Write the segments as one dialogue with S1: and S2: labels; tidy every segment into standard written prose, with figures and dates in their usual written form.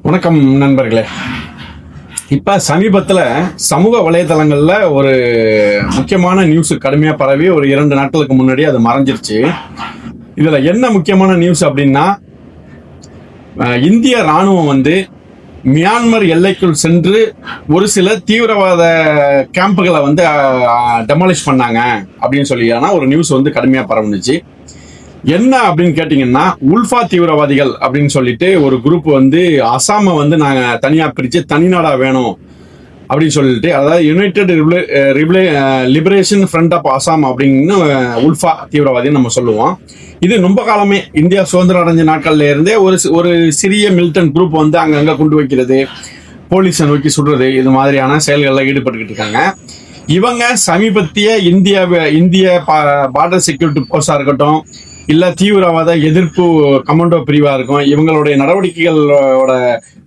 S1: வணக்கம் நண்பர்களே. இப்போ சமீபத்தில் சமூக வலைதளங்களில் ஒரு முக்கியமான நியூஸ் கடுமையாக பரவி ஒரு 2 நாட்களுக்கு முன்னாடி அது மறைஞ்சிருச்சு. இதில் என்ன முக்கியமான நியூஸ் அப்படின்னா, இந்திய இராணுவம் மியான்மர் எல்லைக்குள் சென்று ஒரு சில தீவிரவாத கேம்புகளை டெமாலிஷ் பண்ணாங்க அப்படின்னு சொல்லியான ஒரு நியூஸ் கடுமையாக பரவுனுச்சு. என்ன அப்படின்னு கேட்டிங்கன்னா, உல்ஃபா தீவிரவாதிகள் அப்படின்னு சொல்லிட்டு ஒரு குரூப் அசாமை நாங்கள் தனியாக பிரித்து தனிநாடா வேணும் அப்படின்னு சொல்லிட்டு, அதாவது united liberation front of Assam அப்படின்னு உல்ஃபா தீவிரவாதின்னு நம்ம சொல்லுவோம். இது ரொம்ப காலமே இந்தியா சுதந்திரம் அடைஞ்ச நாட்கள்ல இருந்தே ஒரு சிறிய மிலிட்டன்ட் குரூப் அங்கங்கே கொண்டு வைக்கிறது, போலீஸை நோக்கி சுடுறது, இது மாதிரியான செயல்களில் ஈடுபட்டுக்கிட்டு இருக்காங்க. இவங்க சமீபத்திய இந்திய பார்டர் செக்யூரிட்டி போர்ஸாக இருக்கட்டும், இல்லை தீவிரவாத எதிர்ப்பு கமாண்டோ பிரிவாக இருக்கும், இவங்களுடைய நடவடிக்கைகளோட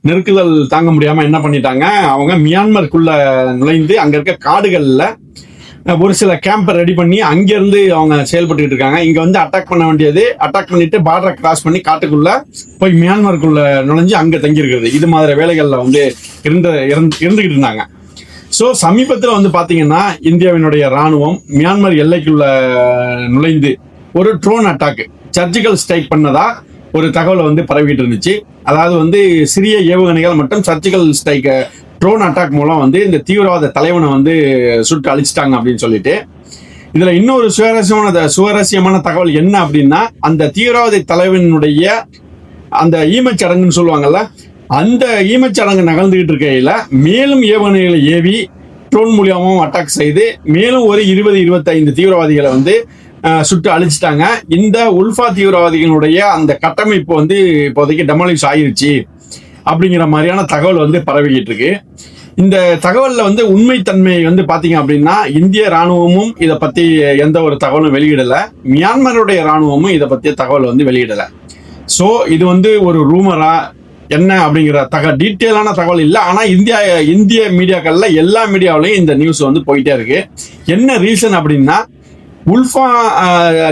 S1: நெருக்குதல் தாங்க முடியாமல் என்ன பண்ணிட்டாங்க, அவங்க மியான்மருக்குள்ள நுழைந்து அங்கே இருக்க காடுகளில் ஒரு சில கேம்பை ரெடி பண்ணி அங்கேருந்து அவங்க செயல்பட்டுக்கிட்டு இருக்காங்க. இங்கே அட்டாக் பண்ண வேண்டியது அட்டாக் பண்ணிட்டு பார்டரை கிராஸ் பண்ணி காட்டுக்குள்ள போய் மியான்மருக்குள்ள நுழைஞ்சு அங்கே தங்கியிருக்கிறது, இது மாதிரி வேலைகளில் இருந்துக்கிட்டு இருந்தாங்க. ஸோ சமீபத்தில் பார்த்தீங்கன்னா, இந்தியாவினுடைய இராணுவம் மியான்மர் எல்லைக்குள்ள நுழைந்து ஒரு ட்ரோன் அட்டாக், சர்ஜிக்கல் ஸ்ட்ரைக் பண்ணதா ஒரு தகவல் பரவிட்டு இருந்துச்சு. அதாவது சிறிய ஏவுகணைகள் மற்றும் சர்ஜிக்கல் ஸ்ட்ரைக் ட்ரோன் அட்டாக் மூலம் இந்த தீவிரவாத தலைவனை சுட்டு அழிச்சிட்டாங்க அப்படின்னு சொல்லிட்டு, இதுல இன்னொரு சுவாரஸ்யமான தகவல் என்ன அப்படின்னா, அந்த தீவிரவாத தலைவனுடைய அந்த ஈமச்சடங்குன்னு சொல்லுவாங்கல்ல, அந்த ஈமச்சடங்கு நகர்ந்துகிட்டு இருக்கையில மேலும் ஏவுகணைகளை ஏவி ட்ரோன் மூலியமாகவும் அட்டாக் செய்து மேலும் ஒரு 20-25 தீவிரவாதிகளை சுட்டு அழிச்சிட்டாங்க. இந்த உல்ஃபா தீவிரவாதிகளுடைய அந்த கட்டமைப்பு இப்போதைக்கு டெமாலிஷ் ஆயிருச்சு அப்படிங்கிற மாதிரியான தகவல் பரவிக்கிட்டு இருக்கு. இந்த தகவல்ல உண்மைத்தன்மை பாத்தீங்க அப்படின்னா, இந்திய இராணுவமும் இதை பத்தி எந்த ஒரு தகவலும் வெளியிடல, மியான்மருடைய இராணுவமும் இதை பத்திய தகவல் வெளியிடல. ஸோ இது ஒரு ரூமரா என்ன அப்படிங்கிற டீட்டெயிலான தகவல் இல்லை. ஆனால் இந்திய மீடியாக்கள்ல எல்லா மீடியாவிலையும் இந்த நியூஸ் போயிட்டே இருக்கு. என்ன ரீசன் அப்படின்னா, உல்ஃபா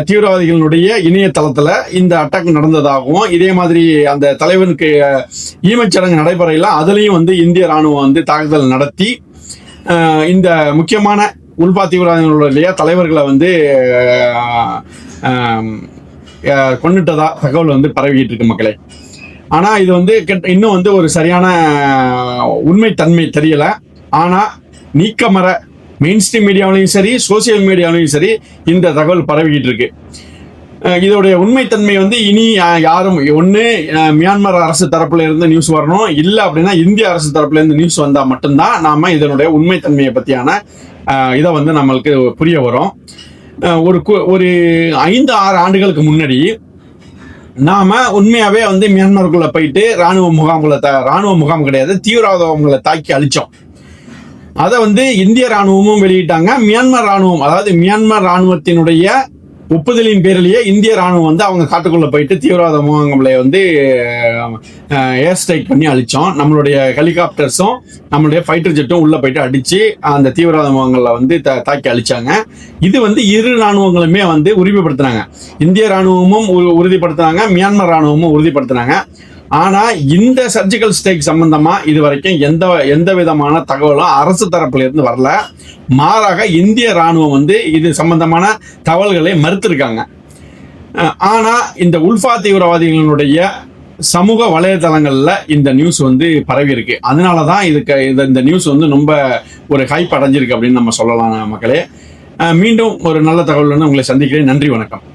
S1: தீவிரவாதிகளுடைய இணையதளத்தில் இந்த அட்டாக் நடந்ததாகவும், இதே மாதிரி அந்த தலைவனுக்கு ஈமச்சடங்கு நடைபெறையில் அதுலேயும் இந்திய இராணுவம் தாக்குதல் நடத்தி இந்த முக்கியமான உல்ஃபா தீவிரவாதிகளுடைய தலைவர்களை கொண்டுட்டதா தகவல் பரவிக்கிட்டு இருக்கு மக்களே. ஆனால் இது இன்னும் ஒரு சரியான உண்மைத்தன்மை தெரியல. ஆனால் நீக்கமர மெயின் ஸ்ட்ரீம் மீடியாவிலையும் சரி, சோசியல் மீடியாவிலையும் சரி இந்த தகவல் பரவிக்கிட்டு இருக்கு. இதோடைய உண்மைத்தன்மை இனி யாரும் ஒன்று மியான்மர் அரசு தரப்புல இருந்து நியூஸ் வரணும், இல்லை அப்படின்னா இந்திய அரசு தரப்புல இருந்து நியூஸ் வந்தால் மட்டும்தான் நாம இதனுடைய உண்மைத்தன்மையை பற்றியான இதை நம்மளுக்கு புரிய வரும். ஒரு 5-6 ஆண்டுகளுக்கு முன்னாடி நாம உண்மையாவே மியான்மருக்குள்ள போயிட்டு ராணுவ முகாம் கிடையாது, தீவிரவாத முகாம்களை தாக்கி அழிச்சோம். அதை இந்திய ராணுவமும் வெளியிட்டாங்க. மியான்மர் ராணுவம், அதாவது மியான்மர் ராணுவத்தினுடைய ஒப்புதலின் பேரிலேயே இந்திய ராணுவம் அவங்க காட்டுக்குள்ள போயிட்டு தீவிரவாத முகாம்களை ஏர் ஸ்ட்ரைக் பண்ணி அழிச்சோம். நம்மளுடைய ஹெலிகாப்டர்ஸும் நம்மளுடைய ஃபைட்டர் ஜெட்டும் உள்ள போயிட்டு அடிச்சு அந்த தீவிரவாத முகாம்களை தாக்கி அழிச்சாங்க. இது இரு ராணுவங்களுமே உறுதிப்படுத்தினாங்க. இந்திய ராணுவமும் உறுதிப்படுத்தினாங்க, மியான்மர் ராணுவமும் உறுதிப்படுத்தினாங்க. ஆனா இந்த சர்ஜிக்கல் ஸ்ட்ரைக் சம்பந்தமா இது வரைக்கும் எந்த விதமான தகவலும் அரசு தரப்புல இருந்து வரல. மாறாக இந்திய ராணுவம் இது சம்பந்தமான தகவல்களை மறுத்திருக்காங்க. ஆனா இந்த உல்ஃபா தீவிரவாதிகளுடைய சமூக வலைதளங்கள்ல இந்த நியூஸ் பரவி இருக்கு. அதனாலதான் இந்த நியூஸ் ரொம்ப ஒரு ஹைப் அடைஞ்சிருக்கு அப்படின்னு நம்ம சொல்லலாம் மக்களே. மீண்டும் ஒரு நல்ல தகவல் உங்களை சந்திக்கிறேன். நன்றி, வணக்கம்.